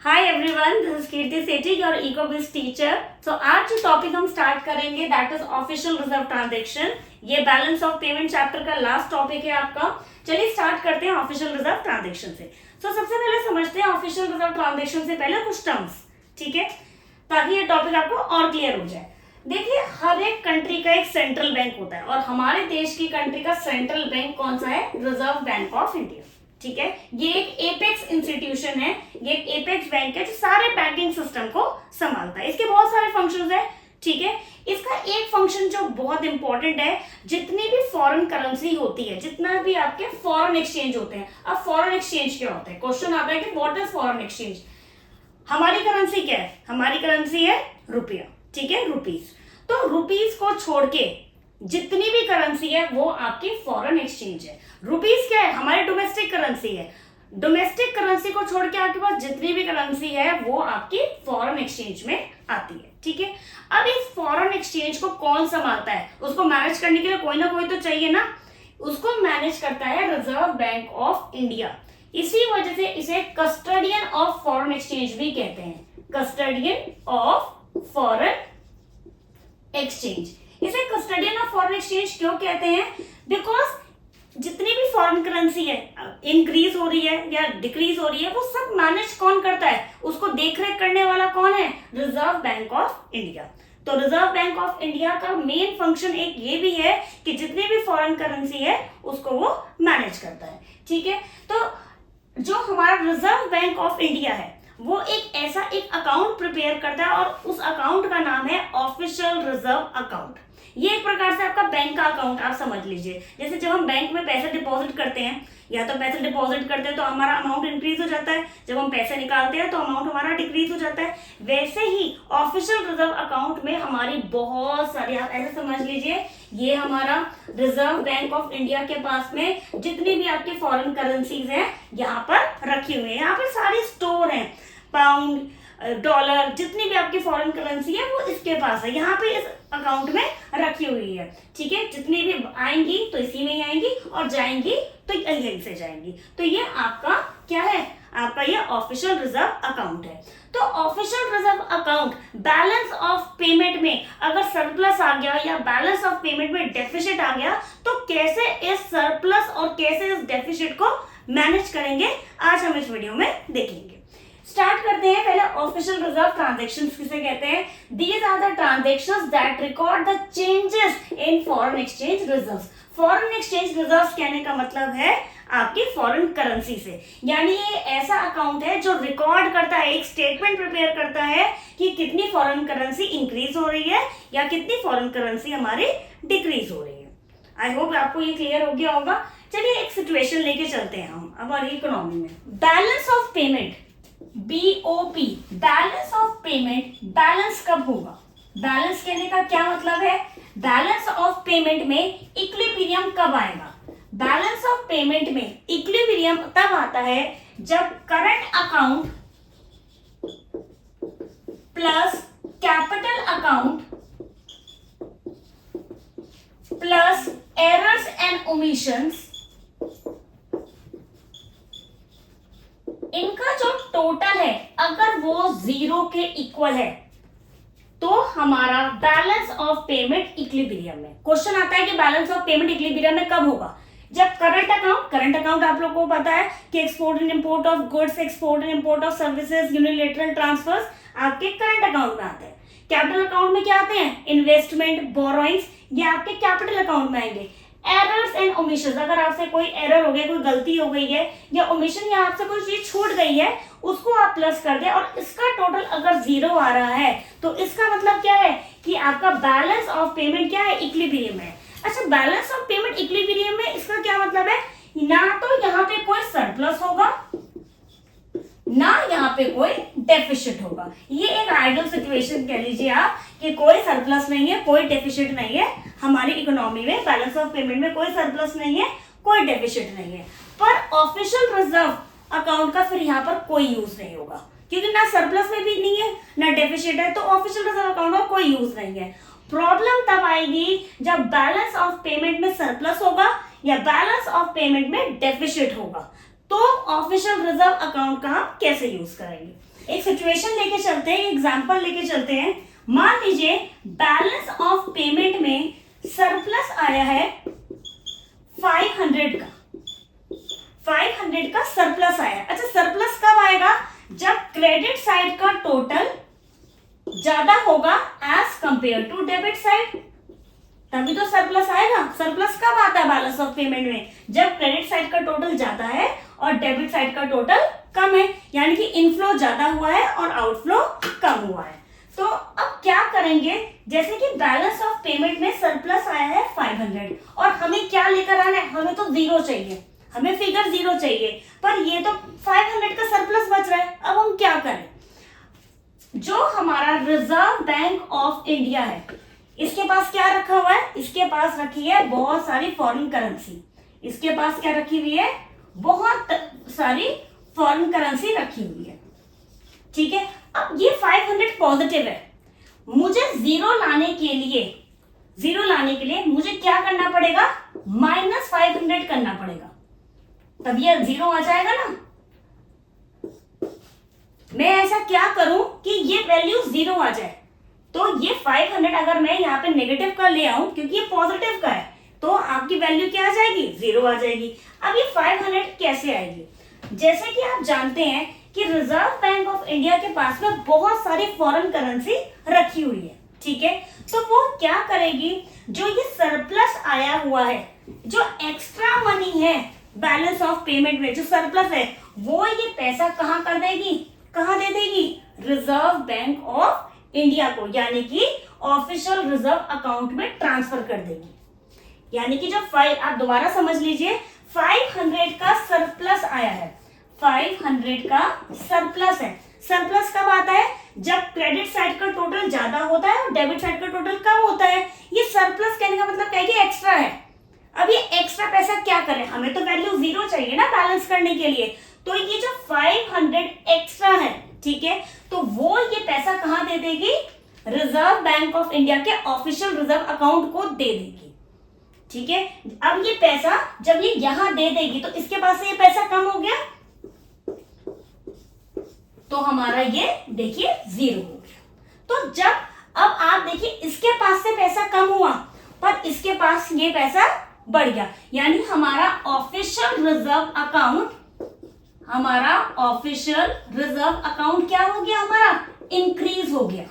Hi everyone, this is Kirti Sethi, your ecobiz teacher. तो आज जो टॉपिक हम स्टार्ट करेंगे that is official reserve transaction. ये बैलेंस ऑफ पेमेंट चैप्टर का लास्ट टॉपिक है आपका। चलिए स्टार्ट करते हैं ऑफिशियल रिजर्व ट्रांजैक्शन से। तो सबसे पहले समझते हैं ऑफिशियल रिजर्व ट्रांजैक्शन से पहले कुछ टर्म्स, ठीक है, ताकि ये टॉपिक आपको और क्लियर हो जाए। देखिए, हर एक कंट्री का एक सेंट्रल बैंक होता है और हमारे देश की कंट्री का सेंट्रल बैंक कौन सा है? रिजर्व बैंक ऑफ इंडिया, ठीक है। ये एक एपेक्स इंस्टीट्यूशन है, ये एक एपेक्स बैंक है जो सारे बैंकिंग सिस्टम को संभालता है। इसके बहुत सारे फंक्शंस है, ठीक है। इसका एक फंक्शन जो बहुत इंपॉर्टेंट है, जितनी भी फॉरेन करेंसी होती है, जितना भी आपके फॉरेन एक्सचेंज होते हैं। अब फॉरेन एक्सचेंज क्या होता है? क्वेश्चन आता है कि व्हाट इज फॉरेन एक्सचेंज। हमारी करेंसी क्या है? हमारी करेंसी है रुपया, ठीक है, रुपीज। तो रुपीज को छोड़ के जितनी भी करेंसी है वो आपकी फॉरेन एक्सचेंज है। रुपीज क्या है? हमारी डोमेस्टिक करेंसी है। डोमेस्टिक करेंसी को छोड़ के आपके पास जितनी भी करेंसी है वो आपकी फॉरेन एक्सचेंज में आती है, ठीक है। अब इस फॉरेन एक्सचेंज को कौन संभालता है? उसको मैनेज करने के लिए कोई ना कोई तो चाहिए ना। उसको मैनेज करता है रिजर्व बैंक ऑफ इंडिया। इसी वजह से इसे कस्टडियन ऑफ फॉरेन एक्सचेंज भी कहते हैं। Custodian of foreign exchange. इसे कस्टडियन ऑफ फॉरेन एक्सचेंज क्यों कहते हैं? बिकॉज जितनी भी फॉरेन करेंसी है इंक्रीज हो रही है या डिक्रीज हो रही है, वो सब मैनेज कौन करता है? उसको देखरेख करने वाला कौन है? Reserve bank of India. तो रिजर्व बैंक ऑफ इंडिया का मेन फंक्शन एक ये भी है कि जितनी भी फॉरेन करेंसी है उसको वो मैनेज करता है, ठीक है। तो जो हमारा रिजर्व बैंक ऑफ इंडिया है वो एक ऐसा एक अकाउंट प्रिपेयर करता है और उस अकाउंट का नाम है ऑफिशियल रिजर्व अकाउंट। ये एक प्रकार से आपका बैंक का अकाउंट आप समझ लीजिए। जैसे जब हम बैंक में पैसे डिपॉजिट करते हैं, या तो पैसे डिपॉजिट करते हैं तो हमारा अमाउंट इंक्रीज हो जाता है, जब हम पैसे निकालते हैं तो अमाउंट हमारा डिक्रीज हो जाता है। वैसे ही ऑफिशियल रिजर्व अकाउंट में हमारी बहुत सारी, आप ऐसे समझ लीजिए, ये हमारा रिजर्व बैंक ऑफ इंडिया के पास में जितनी भी आपकी फॉरेन करेंसीज हैं यहाँ पर रखी हुई है। यहाँ पर सारी स्टोर है, पाउंड, डॉलर, जितनी भी आपकी फॉरेन करेंसी है वो इसके पास है, यहाँ पे इस अकाउंट में रखी हुई है, ठीक है। जितनी भी आएंगी तो इसी में ही आएंगी और जाएंगी तो यहीं से जाएंगी। तो ये आपका क्या है? आपका ये ऑफिशियल रिजर्व अकाउंट है। तो official reserve account balance of payment में अगर सरप्लस आ गया या बैलेंस ऑफ पेमेंट में डेफिसिट आ गया तो कैसे इस सरप्लस और कैसे इस डेफिसिट को मैनेज करेंगे, आज हम इस वीडियो में देखेंगे। स्टार्ट करते हैं पहले ऑफिशियल रिजर्व ट्रांजैक्शंस किसे कहते हैं? These are the transactions that record the changes in foreign exchange reserves. Foreign exchange reserves कहने का मतलब है आपकी फॉरेन करेंसी से, यानी ये ऐसा अकाउंट है जो रिकॉर्ड करता है, एक स्टेटमेंट प्रिपेयर करता है कि कितनी फॉरेन करेंसी इंक्रीज हो रही है या कितनी फॉरेन करेंसी हमारी डिक्रीज हो रही है। आई होप आपको ये क्लियर हो गया होगा। चलिए एक सिचुएशन लेके चलते हैं हम हमारी इकोनॉमी में। Balance of payment, BOP, balance of payment, balance कब होगा? बैलेंस कहने का क्या मतलब है? बैलेंस ऑफ पेमेंट में इक्विलिब्रियम कब आएगा? बैलेंस ऑफ पेमेंट में इक्विलिब्रियम तब आता है जब current account plus capital account plus errors and omissions, इनका जो टोटल है अगर वो 0 के इक्वल है तो हमारा बैलेंस ऑफ पेमेंट इक्विलिब्रियम में। क्वेश्चन आता है कि बैलेंस ऑफ पेमेंट इक्विलिब्रियम में कब होगा? जब करंट अकाउंट आप लोगों को पता है कि export and import of goods, export and import of services, unilateral transfers आपके करंट अकाउंट में आते हैं। कैपिटल अकाउंट में क्या आते हैं? इन्वेस्टमेंट, बोरोइंग्स, ये आपके कैपिटल अकाउंट में आएंगे। एरर्स एंड ओमिशंस, अगर आपसे कोई एरर हो गया, कोई गलती हो गई है या ओमिशन या आपसे कोई चीज छूट गई है, उसको आप प्लस कर दे और इसका टोटल अगर 0 आ रहा है तो इसका मतलब क्या है कि आपका बैलेंस ऑफ पेमेंट क्या है? इक्विलिब्रियम है। अच्छा, बैलेंस ऑफ पेमेंट इक्विलिब्रियम में इसका क्या मतलब है? ना तो यहाँ पे कोई सरप्लस होगा ना यहाँ पे कोई डेफिसिट होगा। ये एक आइडियल सिचुएशन कह लीजिए आप कि कोई सरप्लस नहीं है, कोई डेफिसिट नहीं है। हमारी इकोनॉमी में बैलेंस ऑफ पेमेंट में कोई सरप्लस नहीं है, कोई डेफिसिट नहीं है। पर ऑफिशियल रिजर्व अकाउंट का फिर यहाँ पर कोई यूज नहीं होगा, क्योंकि ना सरप्लस में भी नहीं है ना डेफिसिट है, तो ऑफिशियल रिजर्व अकाउंट का कोई यूज नहीं है। प्रॉब्लम तब आएगी जब बैलेंस ऑफ पेमेंट में सरप्लस होगा या बैलेंस ऑफ पेमेंट में डेफिसिट होगा, तो ऑफिशियल रिजर्व अकाउंट का हम कैसे यूज करेंगे, एक सिचुएशन लेके चलते हैं, एग्जांपल लेके चलते हैं। मान लीजिए बैलेंस ऑफ पेमेंट में सरप्लस आया है 500 का, 500 का सरप्लस आया। अच्छा, सरप्लस कब आएगा? जब क्रेडिट साइड का टोटल ज्यादा होगा as compare to debit side, तभी तो सरप्लस आएगा। सरप्लस कब आता है बैलेंस ऑफ पेमेंट में? जब क्रेडिट साइड का टोटल ज्यादा है और डेबिट साइड का टोटल कम है, यानी कि इनफ्लो ज्यादा हुआ है और आउटफ्लो कम हुआ है। तो अब क्या करेंगे, जैसे कि बैलेंस ऑफ पेमेंट में सरप्लस आया है 500 और हमें क्या लेकर आना है? हमें तो जीरो चाहिए, हमें फिगर जीरो चाहिए, पर ये तो 500 का सरप्लस बच रहा है। अब हम क्या करें? जो हमारा रिजर्व बैंक ऑफ इंडिया है, इसके पास क्या रखा हुआ है? इसके पास रखी है बहुत सारी फॉरेन करेंसी। इसके पास क्या रखी हुई है? बहुत सारी फॉरेन करेंसी रखी हुई है, ठीक है। अब ये 500 पॉजिटिव है, मुझे जीरो लाने के लिए मुझे क्या करना पड़ेगा? -500 करना पड़ेगा, तब ये जीरो आ जाएगा ना। मैं ऐसा क्या करूं कि ये वैल्यू जीरो आ जाए? तो ये 500 अगर मैं यहाँ पे नेगेटिव का ले आऊं, क्योंकि ये पॉजिटिव का है, तो आपकी वैल्यू क्या आ जाएगी? जीरो आ जाएगी। अब ये 500 कैसे आएगी? जैसे कि आप जानते हैं कि रिजर्व बैंक ऑफ इंडिया के पास में बहुत सारी फॉरेन करेंसी रखी हुई है, ठीक है। तो वो क्या करेगी? जो ये सरप्लस आया हुआ है, जो एक्स्ट्रा मनी है बैलेंस ऑफ पेमेंट में, जो सरप्लस है, वो ये पैसा कहाँ कर देगी? कहाँ दे देगी? रिजर्व बैंक ऑफ इंडिया को, यानी कि ऑफिशियल रिजर्व अकाउंट में ट्रांसफर कर देगी। यानी कि जो आप दोबारा समझ लीजिए, 500 का सरप्लस आया है, 500 का सरप्लस है। सरप्लस कब आता है? जब क्रेडिट साइड का टोटल ज्यादा होता है और डेबिट साइड का टोटल कम होता है। ये सरप्लस कहने का मतलब क्या है कि एक्स्ट्रा है। अब ये एक्स्ट्रा पैसा क्या करें? हमें तो वैल्यू जीरो चाहिए ना बैलेंस करने के लिए। तो ये जो 500 एक्स्ट्रा है, ठीक है, तो वो ये पैसा कहाँ दे देगी? रिजर्व बैंक ऑफ इंडिया के ऑफिशियल रिजर्व अकाउंट को दे देगी, ठीक है। अब ये पैसा जब ये यहां दे देगी तो इसके पास से ये पैसा कम हो गया, तो हमारा ये देखिए जीरो हो गया। तो जब अब आप देखिए इसके पास से पैसा कम हुआ पर इसके पास ये पैसा बढ़ गया, यानी हमारा ऑफिशियल रिजर्व अकाउंट क्या हो गया? हमारा इंक्रीज हो गया।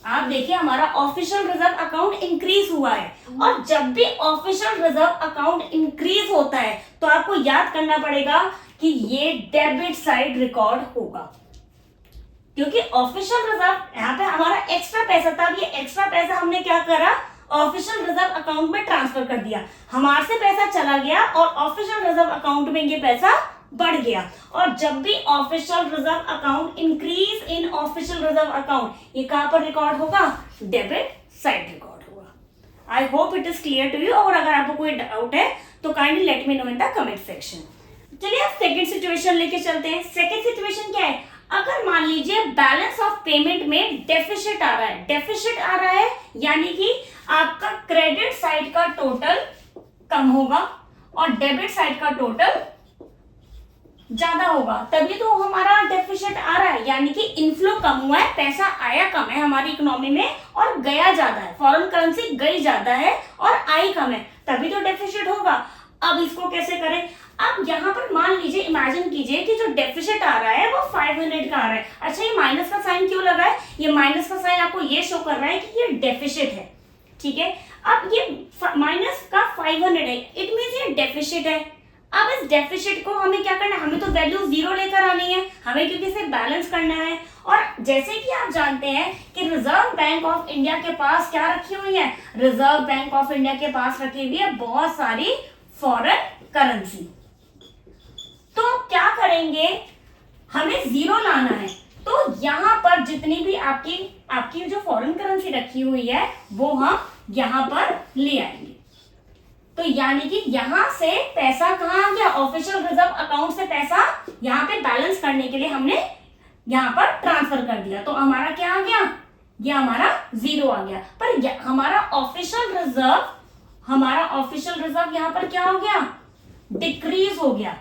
आप देखिए हमारा ऑफिशियल रिजर्व अकाउंट इंक्रीज हुआ है, और जब भी ऑफिशियल रिजर्व अकाउंट इंक्रीज होता है तो आपको याद करना पड़ेगा कि ये डेबिट साइड रिकॉर्ड होगा, क्योंकि ऑफिशियल रिजर्व यहाँ पे हमारा एक्स्ट्रा पैसा था। अब ये एक्स्ट्रा पैसा हमने क्या करा? ऑफिशियल रिजर्व अकाउंट में ट्रांसफर कर दिया। हमारे से पैसा चला गया और ऑफिशियल रिजर्व अकाउंट में ये पैसा बढ़ गया। और जब भी official reserve account increase in official reserve account, ये कहां पर रिकॉर्ड होगा? डेबिट साइड रिकॉर्ड होगा। I hope it is clear to you. और अगर आपको कोई डाउट है तो kindly let me know in the comment section. चलिए अब सेकंड सिचुएशन लेके चलते हैं। सेकंड सिचुएशन क्या है? अगर मान लीजिए बैलेंस ऑफ पेमेंट में डेफिसिट आ रहा है, डेफिसिट आ रहा है यानी कि आपका क्रेडिट साइड का टोटल कम होगा और डेबिट साइड का टोटल ज्यादा होगा, तभी तो हमारा डेफिसिट आ रहा है, यानी कि इनफ्लो कम हुआ है, पैसा आया कम है हमारी इकोनॉमी में और गया ज्यादा है, फॉरेन करेंसी गई ज्यादा है और आई कम है, तभी तो डेफिसिट होगा। अब इसको कैसे करें? अब यहाँ पर मान लीजिए, इमेजिन कीजिए कि जो डेफिसिट आ रहा है वो 500 का आ रहा है। अच्छा, ये माइनस का साइन क्यों लगा है? ये माइनस का साइन आपको ये शो कर रहा है कि ये डेफिसिट है, ठीक है। अब ये माइनस का 500 है, इट मीन्स ये डेफिसिट है। अब इस डेफिसिट को हमें क्या करना है? हमें तो वैल्यू जीरो लेकर आनी है, हमें क्योंकि इसे बैलेंस करना है। और जैसे कि आप जानते हैं कि रिजर्व बैंक ऑफ इंडिया के पास क्या रखी हुई है? रिजर्व बैंक ऑफ इंडिया के पास रखी हुई है बहुत सारी फॉरेन करेंसी। तो क्या करेंगे? हमें जीरो लाना है, तो यहाँ पर जितनी भी आपकी जो फॉरेन करेंसी रखी हुई है वो हम यहाँ पर ले आएंगे। तो यानी कि यहाँ से पैसा कहाँ आ गया? ऑफिशियल रिजर्व अकाउंट से पैसा यहाँ पे बैलेंस करने के लिए हमने यहाँ पर ट्रांसफर कर दिया, तो हमारा क्या आ गया? ये हमारा जीरो आ गया। पर हमारा ऑफिशियल रिजर्व यहाँ पर क्या हो गया? डिक्रीज हो गया।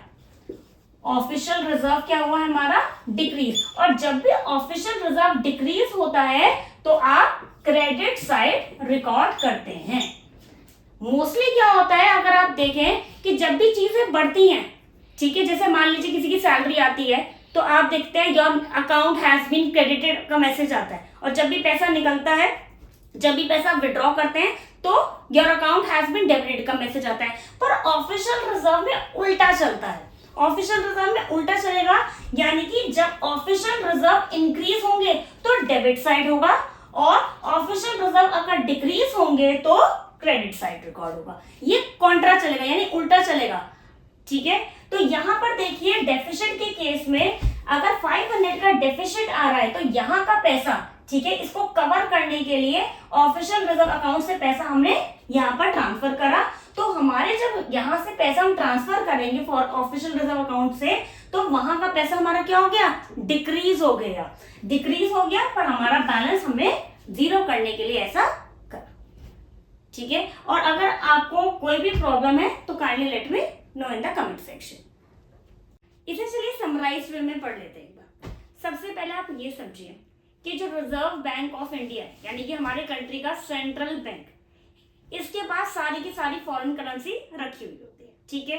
ऑफिशियल रिजर्व क्या हुआ है हमारा, डिक्रीज। और जब भी ऑफिशियल रिजर्व डिक्रीज होता है तो आप क्रेडिट साइड रिकॉर्ड करते हैं। मोस्टली क्या होता है, अगर आप देखें कि जब भी चीजें बढ़ती हैं, ठीक है, जैसे मान लीजिए किसी की सैलरी आती है तो आप देखते हैं your account has been credited का मैसेज आता है, और जब भी पैसा निकलता है, जब भी पैसा विड्रॉ करते हैं तो your account has been debited का मैसेज आता है। पर ऑफिशियल रिजर्व में उल्टा चलता है। ऑफिशियल रिजर्व में उल्टा चलेगा, यानी कि जब ऑफिशियल रिजर्व इंक्रीज होंगे तो डेबिट साइड होगा, और ऑफिशियल रिजर्व अगर डिक्रीज होंगे तो क्रेडिट साइड रिकॉर्ड होगा। ये कॉन्ट्रा चलेगा, यानी उल्टा चलेगा, ठीक है। तो यहां पर देखिए डेफिसिट के केस में अगर 500 का डेफिसिट आ रहा है तो यहां का पैसा, ठीक है, इसको कवर करने के लिए ऑफिशियल रिजर्व अकाउंट से पैसा हमने यहां पर ट्रांसफर करा। तो हमारे जब यहां से पैसा हम ट्रांसफर करेंगे फॉर ऑफिशियल रिजर्व अकाउंट से, तो वहां का पैसा हमारा क्या हो गया, डिक्रीज हो गया, डिक्रीज हो गया, पर हमारा बैलेंस हमें जीरो करने के लिए ऐसा कर, ठीक है। और अगर आपको कोई भी प्रॉब्लम है तो kindly let me know in the comment section. इसे चलिए समराइज वे में पढ़ लेते हैं एक बार। सबसे पहले आप ये समझिए कि जो रिजर्व बैंक ऑफ इंडिया है, यानी कि हमारे कंट्री का सेंट्रल बैंक, इसके पास सारी की सारी फॉरेन करेंसी रखी हुई होती है, ठीक है।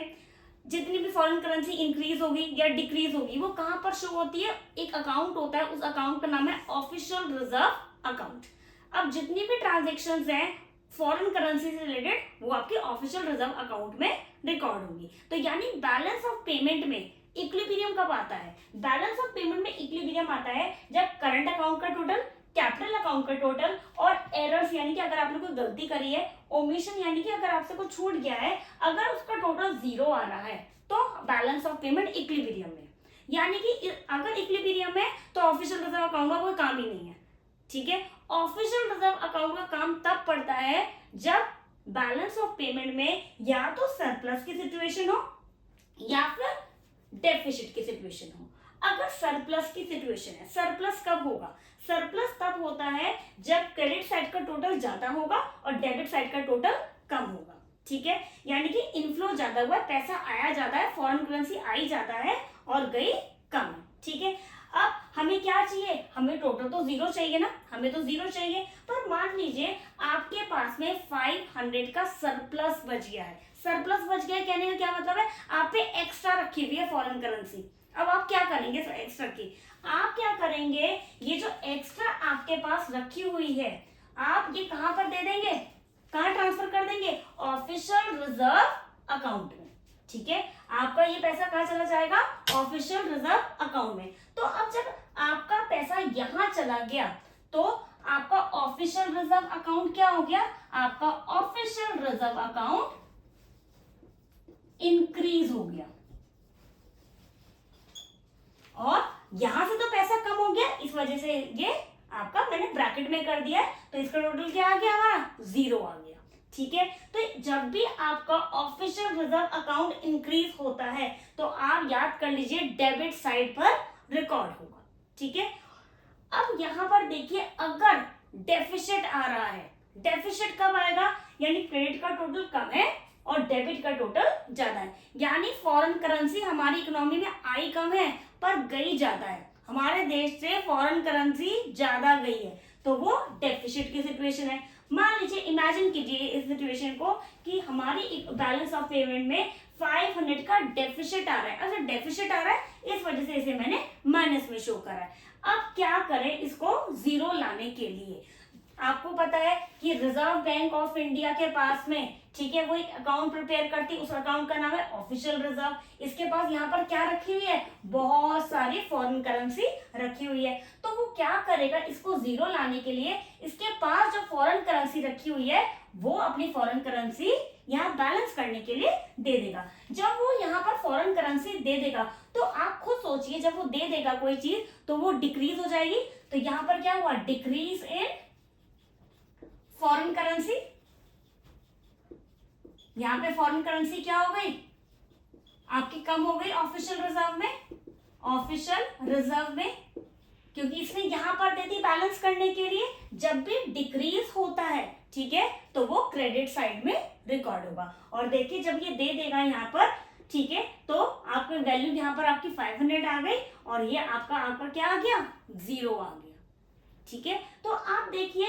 जितनी भी फॉरेन करेंसी इंक्रीज होगी या डिक्रीज होगी वो कहां पर शो होती है, एक अकाउंट होता है, उस अकाउंट का नाम है ऑफिशियल रिजर्व अकाउंट। अब जितनी भी ट्रांजेक्शन्स हैं फॉरेन करेंसी से रिलेटेड वो आपके ऑफिशियल रिजर्व अकाउंट में रिकॉर्ड होगी। तो यानी बैलेंस ऑफ पेमेंट में इक्विलिब्रियम कब आता है, बैलेंस ऑफ पेमेंट में इक्विलिब्रियम आता है जब करंट अकाउंट का टोटल, कैपिटल अकाउंट का टोटल और एरर्स, यानी कि अगर आपने कोई गलती करी है, ओमिशन यानी कि अगर आपसे कुछ छूट गया है, अगर उसका टोटल जीरो आ रहा है तो बैलेंस ऑफ पेमेंट इक्विलिब्रियम में। यानी कि अगर इक्विलिब्रियम है तो ऑफिशियल रिजर्व अकाउंट का कोई काम ही नहीं है, ठीक है। ऑफिशियल रिजर्व अकाउंट का काम तब पड़ता है जब बैलेंस ऑफ पेमेंट में या तो सरप्लस की सिचुएशन हो या फिर डेफिसिट की सिचुएशन हो। अगर सरप्लस की सिचुएशन है, सरप्लस कब होगा, सरप्लस तब होता है जब क्रेडिट साइड का टोटल ज्यादा होगा और डेबिट साइड का टोटल कम होगा, ठीक है। यानी कि इनफ्लो ज्यादा हुआ है, पैसा आया ज्यादा है, फॉरेन करेंसी आई ज्यादा है और गई कम है, ठीक है। अब हमें क्या चाहिए, हमें टोटल तो जीरो चाहिए ना, हमें तो जीरो चाहिए। पर मान लीजिए आपके पास में 500 का सरप्लस बच गया है। सरप्लस बच गया कहने का क्या मतलब है, आप पे एक्स्ट्रा रखी हुई है फॉरेन करेंसी। अब आप क्या करेंगे एक्स्ट्रा की, आप क्या करेंगे, ये जो एक्स्ट्रा आपके पास रखी हुई है आप ये कहां पर दे देंगे, कहां ट्रांसफर कर देंगे, ऑफिशियल रिजर्व अकाउंट में, ठीक है। आपका ये पैसा कहां चला जाएगा, ऑफिशियल रिजर्व अकाउंट में। तो अब जब आपका पैसा यहां चला गया तो आपका ऑफिशियल रिजर्व अकाउंट क्या हो गया, आपका ऑफिशियल रिजर्व अकाउंट इंक्रीज हो गया, और यहां से तो पैसा कम हो गया, इस वजह से ये आपका मैंने ब्रैकेट में कर दिया है, तो इसका टोटल क्या आ गया हमारा, जीरो आ गया, ठीक है। तो जब भी आपका ऑफिशियल रिजर्व अकाउंट इंक्रीज होता है तो आप याद कर लीजिए डेबिट साइड पर रिकॉर्ड होगा, ठीक है। अब यहां पर देखिए अगर डेफिसिट आ रहा है, डेफिसिट कब आएगा, यानी क्रेडिट का टोटल कम है और डेबिट का टोटल ज्यादा है, यानी फॉरेन करेंसी हमारी इकोनॉमी में आई कम है पर गई ज्यादा है, हमारे देश से फॉरेन करेंसी ज्यादा गई है, तो वो डेफिसिट की सिचुएशन है। मान लीजिए इमेजिन कीजिए इस सिचुएशन को कि हमारी बैलेंस ऑफ पेमेंट में 500 का डेफिसिट आ रहा है। अच्छा डेफिसिट आ रहा है इस वजह से इसे मैंने माइनस में शो करा है। अब क्या करें इसको जीरो लाने के लिए, आपको पता है कि रिजर्व बैंक ऑफ इंडिया के पास में, ठीक है, वो एक अकाउंट प्रिपेयर करती है, उस अकाउंट का नाम है ऑफिशियल रिजर्व। इसके पास यहाँ पर क्या रखी हुई है, बहुत सारी फॉरेन करेंसी रखी हुई है। तो वो क्या करेगा, इसको जीरो लाने के लिए इसके पास जो फॉरेन करेंसी रखी हुई है वो अपनी फॉरेन करेंसी यहाँ बैलेंस करने के लिए दे देगा। जब वो यहाँ पर फॉरेन करेंसी दे देगा तो आप खुद सोचिए, जब वो दे देगा कोई चीज तो वो डिक्रीज हो जाएगी। तो यहाँ पर क्या हुआ, डिक्रीज इन फॉरेन करेंसी, यहां पे फॉरेन करेंसी क्या हो गई आपकी, कम हो गई ऑफिशियल रिजर्व में, ऑफिशियल रिजर्व में, क्योंकि इसने यहां पर दे दी बैलेंस करने के लिए। जब भी डिक्रीज होता है, ठीक है, तो वो क्रेडिट साइड में रिकॉर्ड होगा। और देखिए जब ये दे देगा यहाँ पर ठीक है, तो आपका वैल्यू यहाँ पर आपकी 500 आ गई और ये आपका आंकड़ा क्या आ गया, 0 आ गया। ठीक है, तो आप देखिए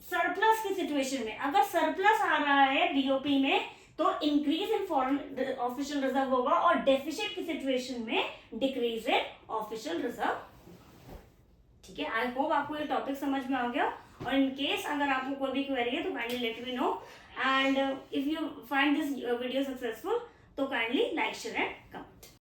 सरप्लस की सिचुएशन में, अगर सरप्लस आ रहा है बीओपी में तो increase in foreign official reserve होगा और डेफिसिट की सिचुएशन में डिक्रीज इन ऑफिशियल रिजर्व। ठीक है, आई होप आपको ये टॉपिक समझ में आ गया, और इन केस अगर आपको कोई भी क्वेरी है तो kindly let me know, and if you find this video successful तो kindly like share and comment.